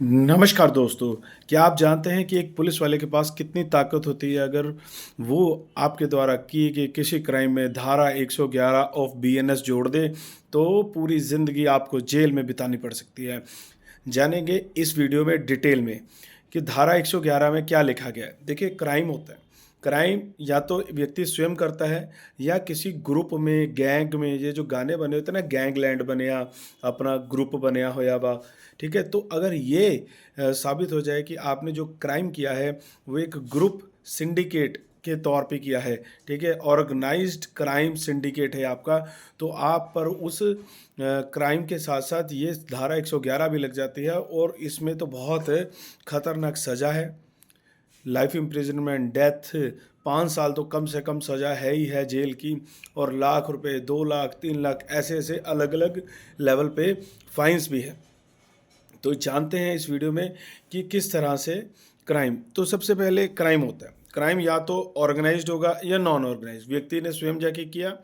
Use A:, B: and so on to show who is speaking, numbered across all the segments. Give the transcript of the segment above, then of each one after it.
A: नमस्कार दोस्तों, क्या आप जानते हैं कि एक पुलिस वाले के पास कितनी ताकत होती है अगर वो आपके द्वारा किए गए किसी क्राइम में धारा 111 ऑफ बीएनएस जोड़ दे, तो पूरी ज़िंदगी आपको जेल में बितानी पड़ सकती है। जानेंगे इस वीडियो में डिटेल में कि धारा 111 में क्या लिखा गया है। देखिए क्राइम होता है, क्राइम या तो व्यक्ति स्वयं करता है या किसी ग्रुप में, गैंग में, ये जो गाने बने होते हैं ना गैंगलैंड बनया, अपना ग्रुप बनया होया वा, ठीक है? तो अगर ये साबित हो जाए कि आपने जो क्राइम किया है वो एक ग्रुप सिंडिकेट के तौर पे किया है, ठीक है? ऑर्गेनाइज्ड क्राइम सिंडिकेट है आपका, तो आप पर उस क्राइम के साथ-साथ ये धारा 111 भी लग जाती है और इसमें तो बहुत खतरनाक सज़ा है। लाइफ इम्प्रिजनमेंट, डेथ, 5 साल तो कम से कम सज़ा है ही है जेल की, और लाख रुपए, 2 लाख, 3 लाख ऐसे-ऐसे अलग-अलग लेवल पे फाइन्स भी है। तो जानते हैं इस वीडियो में कि किस तरह से क्राइम, तो सबसे पहले क्राइम होता है। क्राइम या तो ऑर्गेनाइज्ड होगा या नॉन ऑर्गेनाइज्ड। व्यक्ति ने स्वयं जाके किया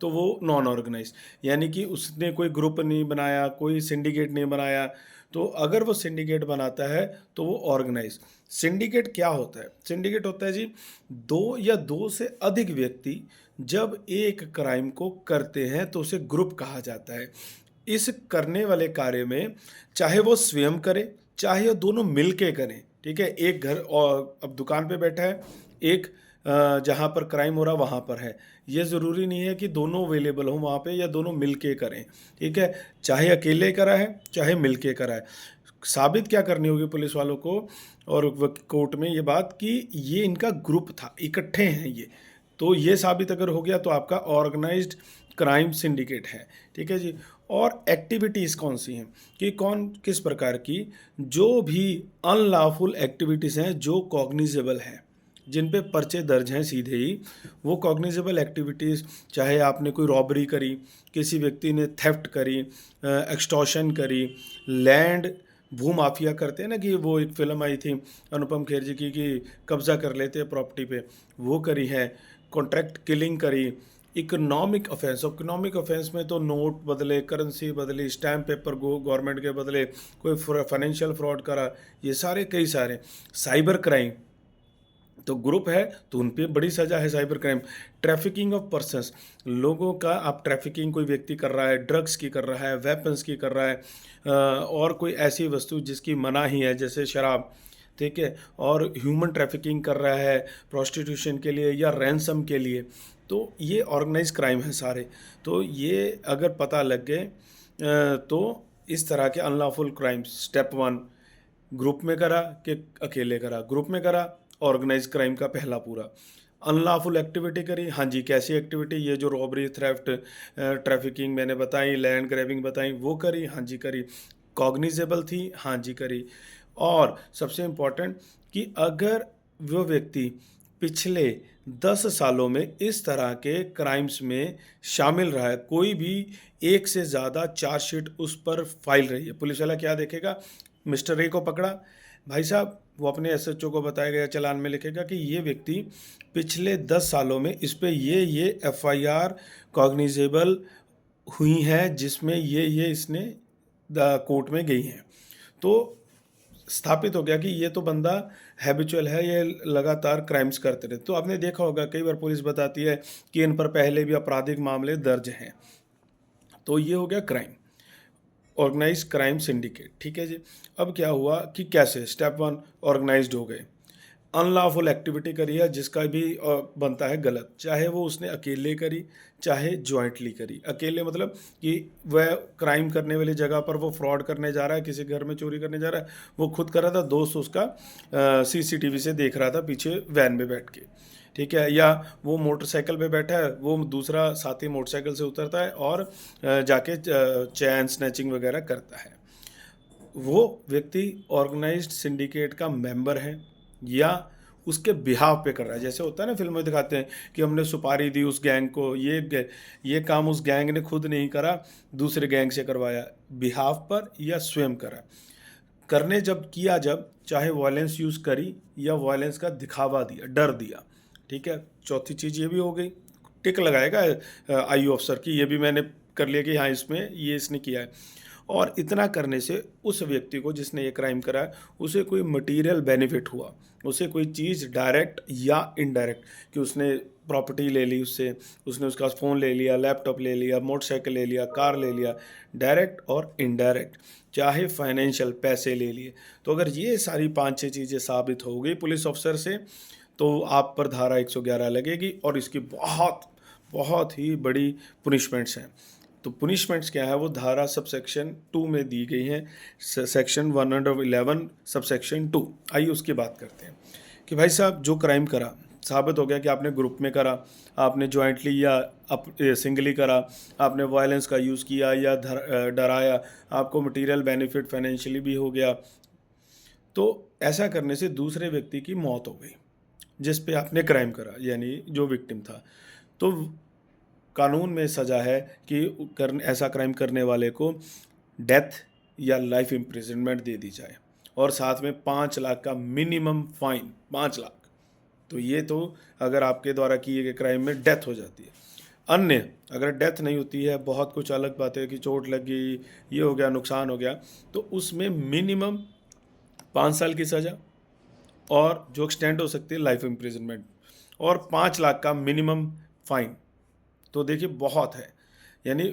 A: तो वो नॉन ऑर्गेनाइज्ड, यानी कि उसने कोई ग्रुप नहीं बनाया, कोई सिंडिकेट नहीं बनाया। तो अगर वो सिंडिकेट बनाता है तो वो ऑर्गेनाइज। सिंडिकेट क्या होता है? सिंडिकेट होता है जी, दो या दो से अधिक व्यक्ति जब एक क्राइम को करते हैं तो उसे ग्रुप कहा जाता है। इस करने वाले कार्य में चाहे वो स्वयं करे, चाहे वो दोनों मिल के करें, ठीक है? एक घर और अब दुकान पे बैठा है, एक जहाँ पर क्राइम हो रहा वहाँ पर है। ये ज़रूरी नहीं है कि दोनों अवेलेबल हों वहाँ पे या दोनों मिल के करें, ठीक है? चाहे अकेले करा है, चाहे मिल के करा है। साबित क्या करनी होगी पुलिस वालों को और कोर्ट में ये बात कि ये इनका ग्रुप था, इकट्ठे हैं ये। तो ये साबित अगर हो गया तो आपका ऑर्गेनाइज्ड क्राइम सिंडिकेट है, ठीक है जी। और एक्टिविटीज़ कौन सी हैं कि कौन किस प्रकार की, जो भी अनलॉफुल एक्टिविटीज़ हैं जो कॉग्निजेबल हैं, जिन पे पर्चे दर्ज हैं सीधे ही, वो कॉग्निजेबल एक्टिविटीज़, चाहे आपने कोई रॉबरी करी, किसी व्यक्ति ने थेफ्ट करी, एक्सटॉर्शन करी, लैंड भूमाफिया करते हैं ना, कि वो एक फ़िल्म आई थी अनुपम खेर जी की कि कब्ज़ा कर लेते हैं प्रॉपर्टी पे, वो करी है, कॉन्ट्रैक्ट किलिंग करी। इकोनॉमिक ऑफेंस, इकोनॉमिक ऑफेंस में तो नोट बदले, करेंसी बदली, स्टैम्प पेपर गवर्नमेंट के बदले, कोई फाइनेंशियल फ्रॉड करा, ये सारे कई सारे। साइबर क्राइम तो ग्रुप है तो उन पे बड़ी सज़ा है cyber crime. Trafficking of persons, लोगों का आप ट्रैफिकिंग कोई व्यक्ति कर रहा है, ड्रग्स की कर रहा है, वेपन्स की कर रहा है, और कोई ऐसी वस्तु जिसकी मनाही है जैसे शराब, ठीक है? और ह्यूमन ट्रैफिकिंग कर रहा है प्रोस्टिट्यूशन के लिए या रैंसम के लिए, तो ये ऑर्गेनाइज क्राइम है सारे। तो ये अगर पता लग गए तो इस तरह के अनलॉफुल क्राइम्स, स्टेप 1 ग्रुप में करा कि अकेले करा, ग्रुप में करा, ऑर्गेनाइज क्राइम का पहला पूरा। अनलॉफुल एक्टिविटी करी, हाँ जी, कैसी एक्टिविटी? ये जो रॉबरी, थ्रेफ्ट, ट्रैफिकिंग मैंने बताई, लैंड ग्रैबिंग बताई, वो करी, हाँ जी करी। कॉग्निजेबल थी, हाँ जी करी। और सबसे इम्पॉर्टेंट कि अगर वो व्यक्ति पिछले 10 सालों में इस तरह के क्राइम्स में शामिल रहा है, कोई भी एक से ज़्यादा चार्जशीट उस पर फाइल रही है, पुलिस वाला क्या देखेगा? मिस्टर ए को पकड़ा, भाई साहब वो अपने एसएचओ को बताया गया चालान में लिखेगा कि ये व्यक्ति पिछले 10 सालों में इस पे ये एफआईआर कॉग्निजेबल हुई हैं जिसमें ये इसने कोर्ट में गई हैं। तो स्थापित हो गया कि ये तो बंदा हैबिचुअल है, ये लगातार क्राइम्स करते रहे। तो आपने देखा होगा कई बार पुलिस बताती है कि इन पर पहले भी आपराधिक मामले दर्ज हैं। तो ये हो गया क्राइम, ऑर्गेनाइज क्राइम सिंडिकेट, ठीक है जी। अब क्या हुआ कि कैसे स्टेप 1 ऑर्गेनाइज्ड हो गए। अनलॉफुल एक्टिविटी करी है जिसका भी बनता है गलत, चाहे वो उसने अकेले करी, चाहे जॉइंटली करी। अकेले मतलब कि वह क्राइम करने वाली जगह पर वो फ्रॉड करने जा रहा है, किसी घर में चोरी करने जा रहा है, वो खुद कर रहा था, दोस्त उसका सीसीटीवी से देख रहा था पीछे वैन में बैठ के, ठीक है? या वो मोटरसाइकिल पे बैठा है, वो दूसरा साथी मोटरसाइकिल से उतरता है और जाके चैन स्नैचिंग वगैरह करता है। वो व्यक्ति ऑर्गेनाइज्ड सिंडिकेट का मेंबर है या उसके बिहाव पे कर रहा है। जैसे होता है ना, फिल्म में दिखाते हैं कि हमने सुपारी दी उस गैंग को, ये काम उस गैंग ने खुद नहीं करा, दूसरे गैंग से करवाया, बिहाव पर या स्वयं करा। करने जब किया, जब चाहे वायलेंस यूज़ करी या वायलेंस का दिखावा दिया, डर दिया, ठीक है? चौथी चीज़ ये भी हो गई, टिक लगाएगा आईयू अफसर की, ये भी मैंने कर लिया कि हाँ इसमें ये इसने किया है। और इतना करने से उस व्यक्ति को जिसने ये क्राइम करा है उसे कोई मटेरियल बेनिफिट हुआ, उसे कोई चीज़ डायरेक्ट या इनडायरेक्ट, कि उसने प्रॉपर्टी ले ली उससे, उसने उसका फ़ोन ले लिया, लैपटॉप ले लिया, मोटरसाइकिल ले लिया, कार ले लिया, डायरेक्ट और इनडायरेक्ट, चाहे फाइनेंशियल पैसे ले लिए। तो अगर ये सारी 5-6 चीज़ें साबित हो गई पुलिस ऑफिसर से, तो आप पर धारा 111 लगेगी और इसकी बहुत बहुत ही बड़ी पनिशमेंट्स हैं। तो पनिशमेंट्स क्या है, वो धारा सबसेक्शन 2 में दी गई हैं, सेक्शन 111 सबसेक्शन 2। आइए उसकी बात करते हैं कि भाई साहब जो क्राइम करा, साबित हो गया कि आपने ग्रुप में करा, आपने जॉइंटली या सिंगली करा, आपने वायलेंस का यूज़ किया या डराया, आपको मटेरियल बेनिफिट फाइनेंशियली भी हो गया, तो ऐसा करने से दूसरे व्यक्ति की मौत हो गई जिस पे आपने क्राइम करा, यानी जो विक्टिम था। तो कानून में सज़ा है कि ऐसा क्राइम करने वाले को डेथ या लाइफ इम्प्रिजनमेंट दे दी जाए और साथ में 5 लाख का मिनिमम फाइन, 5 लाख। तो ये तो अगर आपके द्वारा किए गए क्राइम में डेथ हो जाती है। अन्य अगर डेथ नहीं होती है, बहुत कुछ अलग बात है कि चोट लग गई, ये हो गया, नुकसान हो गया, तो उसमें मिनिमम 5 साल की सज़ा और जो एक्सटेंड हो सकती है लाइफ इम्प्रिजनमेंट और 5 लाख का मिनिमम फाइन। तो देखिए बहुत है, यानी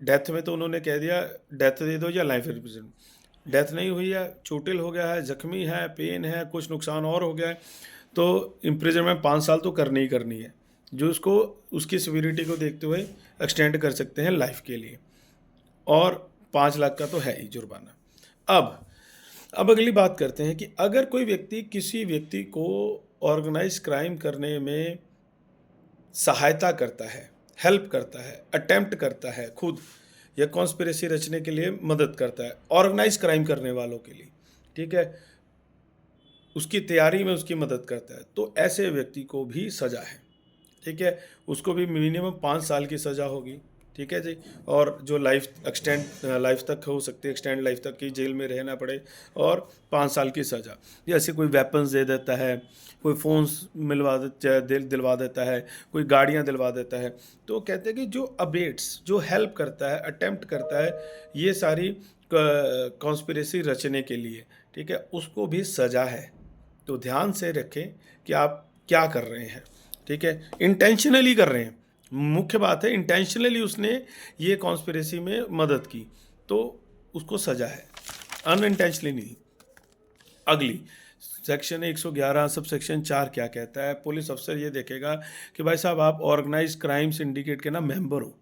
A: डेथ में तो उन्होंने कह दिया डेथ दे दो या लाइफ इम्प्रिजनमेंट, डेथ नहीं हुई है, चोटिल हो गया है, जख्मी है, पेन है, कुछ नुकसान और हो गया है, तो इम्प्रिजनमेंट 5 साल तो करनी ही करनी है, जो उसको उसकी सिविरिटी को देखते हुए एक्सटेंड कर सकते हैं लाइफ के लिए, और 5 लाख का तो है ही जुर्माना। अब अगली बात करते हैं कि अगर कोई व्यक्ति किसी व्यक्ति को ऑर्गेनाइज क्राइम करने में सहायता करता है, हेल्प करता है, अटेम्प्ट करता है खुद, या कॉन्स्पिरेसी रचने के लिए मदद करता है ऑर्गेनाइज क्राइम करने वालों के लिए, ठीक है, उसकी तैयारी में उसकी मदद करता है, तो ऐसे व्यक्ति को भी सज़ा है, ठीक है, उसको भी मिनिमम 5 साल की सज़ा होगी, ठीक है जी, और जो लाइफ तक हो सकती है, एक्सटेंड लाइफ तक की जेल में रहना पड़े, और 5 साल की सज़ा। जैसे कोई वेपन्स दे देता है, कोई फ़ोन्स दिलवा देता है, कोई गाड़ियाँ दिलवा देता है, तो कहते हैं कि जो अबेट्स, जो हेल्प करता है, अटेम्प्ट करता है ये सारी कॉन्स्पिरेसी रचने के लिए, ठीक है, उसको भी सज़ा है। तो ध्यान से रखें कि आप क्या कर रहे हैं, ठीक है, इंटेंशनली कर रहे हैं, मुख्य बात है, इंटेंशनली उसने ये कॉन्स्पिरेसी में मदद की तो उसको सज़ा है, अनइंटेंशनली नहीं। अगली सेक्शन 111 सब सेक्शन 4 क्या कहता है, पुलिस अफसर ये देखेगा कि भाई साहब आप ऑर्गेनाइज क्राइम सिंडिकेट के ना मेंबर हो,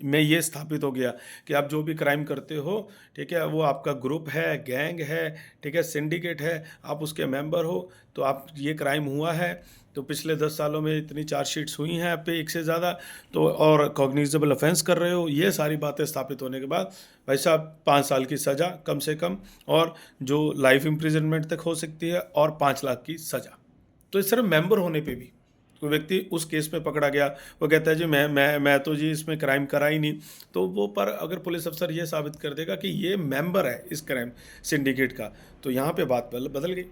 A: में ये स्थापित हो गया कि आप जो भी क्राइम करते हो, ठीक है, वो आपका ग्रुप है, गैंग है, ठीक है, सिंडिकेट है, आप उसके मेंबर हो, तो आप ये क्राइम हुआ है, तो पिछले 10 सालों में इतनी चार्जशीट्स हुई हैं आप पे, एक से ज़्यादा, तो और कॉग्निजेबल ऑफेंस कर रहे हो, ये सारी बातें स्थापित होने के बाद भाई साहब 5 साल की सज़ा कम से कम, और जो लाइफ इम्प्रिजनमेंट तक हो सकती है, और 5 लाख की सज़ा। तो इस तरह मेंबर होने पे भी कोई व्यक्ति उस केस में पकड़ा गया, वो कहता है जी मैं तो जी इसमें क्राइम करा ही नहीं, तो वो पर अगर पुलिस अफसर ये साबित कर देगा कि ये मेंबर है इस क्राइम सिंडिकेट का, तो यहाँ पे बात बदल गई,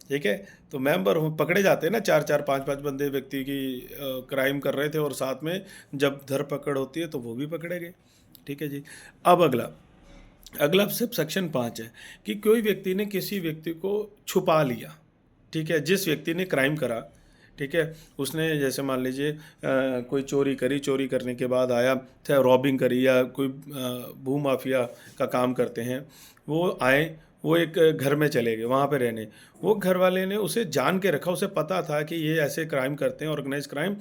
A: ठीक है, तो मेंबर पकड़े जाते हैं ना, 4-4 5-5 बंदे व्यक्ति की क्राइम कर रहे थे और साथ में जब धरपकड़ होती है तो वो भी पकड़े गए, ठीक है जी। अब अगला सब सेक्शन 5 है कि कोई व्यक्ति ने किसी व्यक्ति को छुपा लिया, ठीक है, जिस व्यक्ति ने क्राइम करा, ठीक है, उसने जैसे मान लीजिए कोई चोरी करी, चोरी करने के बाद आया, चाहे रॉबिंग करी या कोई भू माफिया का काम करते हैं, वो आए, वो एक घर में चले गए वहाँ पे रहने, वो घर वाले ने उसे जान के रखा, उसे पता था कि ये ऐसे क्राइम करते हैं ऑर्गेनाइज क्राइम,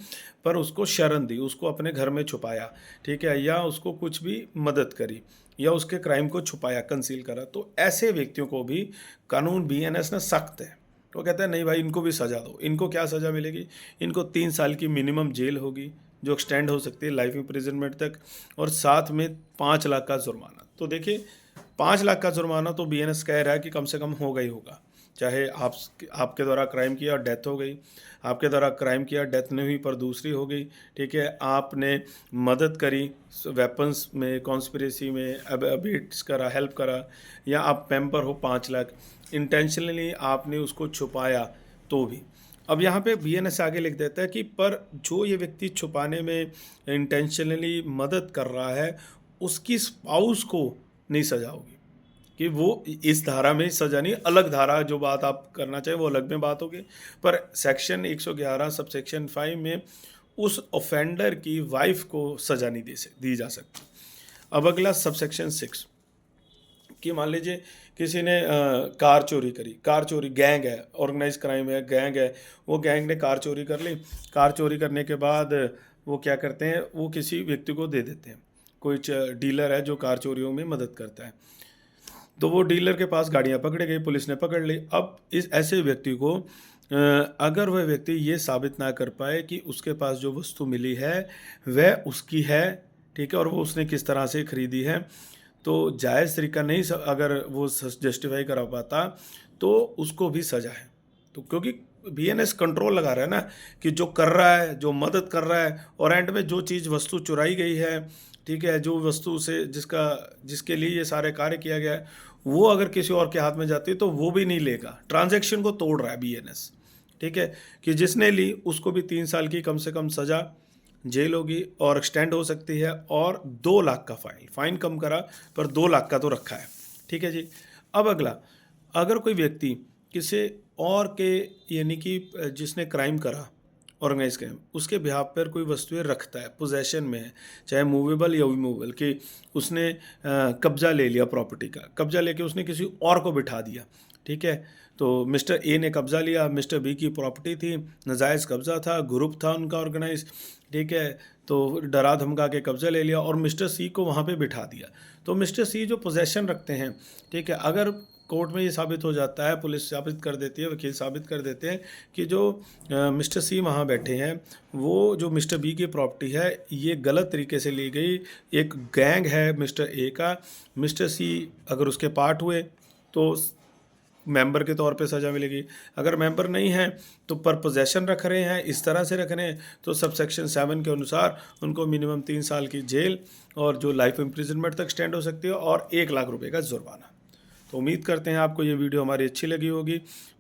A: पर उसको शरण दी, उसको अपने घर में छुपाया, ठीक है, या उसको कुछ भी मदद करी, या उसके क्राइम को छुपाया, कंसील करा, तो ऐसे व्यक्तियों को भी कानून बीएनएस ने सख्त है, वो कहता है नहीं भाई इनको भी सज़ा दो। इनको क्या सज़ा मिलेगी, इनको 3 साल की मिनिमम जेल होगी, जो एक्सटेंड हो सकती है लाइफ इम्प्रिजनमेंट तक, और साथ में 5 लाख का जुर्माना। तो देखिए 5 लाख का जुर्माना तो बीएनएस कह रहा है कि कम से कम होगा ही होगा, चाहे आपके द्वारा क्राइम किया और डेथ हो गई, आपके द्वारा क्राइम किया, डेथ नहीं हुई पर दूसरी हो गई, ठीक है, आपने मदद करी वेपन्स में, कॉन्स्पिरेसी में, अबीट्स करा, हेल्प करा, या आप मेंबर हो, 5 लाख, इंटेंशनली आपने उसको छुपाया तो भी। अब यहाँ पे बीएनएस आगे लिख देता है कि पर जो ये व्यक्ति छुपाने में इंटेंशनली मदद कर रहा है, उसकी स्पाउस को नहीं सज़ा होगी। कि वो इस धारा में सज़ा नहीं, अलग धारा जो बात आप करना चाहें वो अलग में बात होगी। पर सेक्शन 111 सबसेक्शन 5 में उस ऑफेंडर की वाइफ़ को सज़ा नहीं दी जा सकती। अब अगला सबसेक्शन 6 कि मान लीजिए किसी ने कार चोरी करी, कार चोरी गैंग है, ऑर्गेनाइज़ क्राइम है, गैंग है, वो गैंग ने कार चोरी कर ली। कार चोरी करने के बाद वो क्या करते हैं, वो किसी व्यक्ति को दे देते हैं। कोई डीलर है जो कार चोरियों में मदद करता है। तो वो डीलर के पास गाड़ियाँ पकड़ी गई, पुलिस ने पकड़ ली। अब इस ऐसे व्यक्ति को अगर वह व्यक्ति ये साबित ना कर पाए कि उसके पास जो वस्तु मिली है वह उसकी है, ठीक है, और वो उसने किस तरह से खरीदी है, तो जायज़ तरीका नहीं अगर वो जस्टिफाई करा पाता तो उसको भी सज़ा है। तो क्योंकि बीएनएस कंट्रोल लगा रहा है ना कि जो कर रहा है, जो मदद कर रहा है, और एंड में जो चीज़ वस्तु चुराई गई है, ठीक है, जो वस्तु से जिसके लिए ये सारे कार्य किया गया है, वो अगर किसी और के हाथ में जाती है तो वो भी नहीं लेगा। ट्रांजैक्शन को तोड़ रहा है बीएनएस, ठीक है, कि जिसने ली उसको भी 3 साल की कम से कम सज़ा, जेल होगी और एक्सटेंड हो सकती है, और 2 लाख का फाइन कम करा पर 2 लाख का तो रखा है, ठीक है जी। अब अगला, अगर कोई व्यक्ति किसी और के यानी कि जिसने क्राइम करा, ऑर्गेनाइज क्राइम, उसके बिहाफ पर कोई वस्तुएं रखता है, पोजेशन में है, चाहे मूवेबल या इमूवेबल, कि उसने कब्जा ले लिया प्रॉपर्टी का, कब्जा लेके उसने किसी और को बिठा दिया, ठीक है, तो मिस्टर ए ने कब्जा लिया, मिस्टर बी की प्रॉपर्टी थी, नाजायज़ कब्जा था, ग्रुप था उनका ऑर्गेनाइज, ठीक है, तो डरा धमका के कब्जा ले लिया और मिस्टर सी को वहाँ पे बिठा दिया। तो मिस्टर सी जो पोजेशन रखते हैं, ठीक है, अगर कोर्ट में ये साबित हो जाता है, पुलिस साबित कर देती है, वकील साबित कर देते हैं कि जो मिस्टर सी वहाँ बैठे हैं, वो जो मिस्टर बी की प्रॉपर्टी है ये गलत तरीके से ली गई, एक गैंग है मिस्टर ए का, मिस्टर सी अगर उसके पार्ट हुए तो मेंबर के तौर पे सज़ा मिलेगी, अगर मेंबर नहीं है तो पर पोजेशन रख रहे हैं, इस तरह से रख रहे हैं, तो सबसेक्शन 7 के अनुसार उनको मिनिमम 3 साल की जेल और जो लाइफ इम्प्रिजनमेंट तक स्टैंड हो सकती है और 1 लाख रुपए का जुर्माना। तो उम्मीद करते हैं आपको ये वीडियो हमारी अच्छी लगी होगी।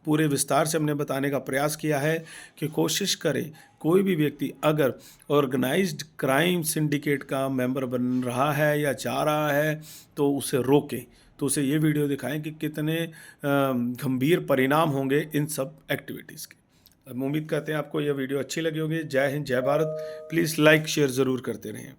A: पूरे विस्तार से हमने बताने का प्रयास किया है कि कोशिश करें कोई भी व्यक्ति अगर ऑर्गेनाइज्ड क्राइम सिंडिकेट का मेंबर बन रहा है या जा रहा है तो उसे रोकें, तो उसे ये वीडियो दिखाएं कि कितने गंभीर परिणाम होंगे इन सब एक्टिविटीज़ के। अब उम्मीद करते हैं आपको यह वीडियो अच्छी लगी होगी। जय हिंद, जय भारत। प्लीज़ लाइक शेयर ज़रूर करते रहें।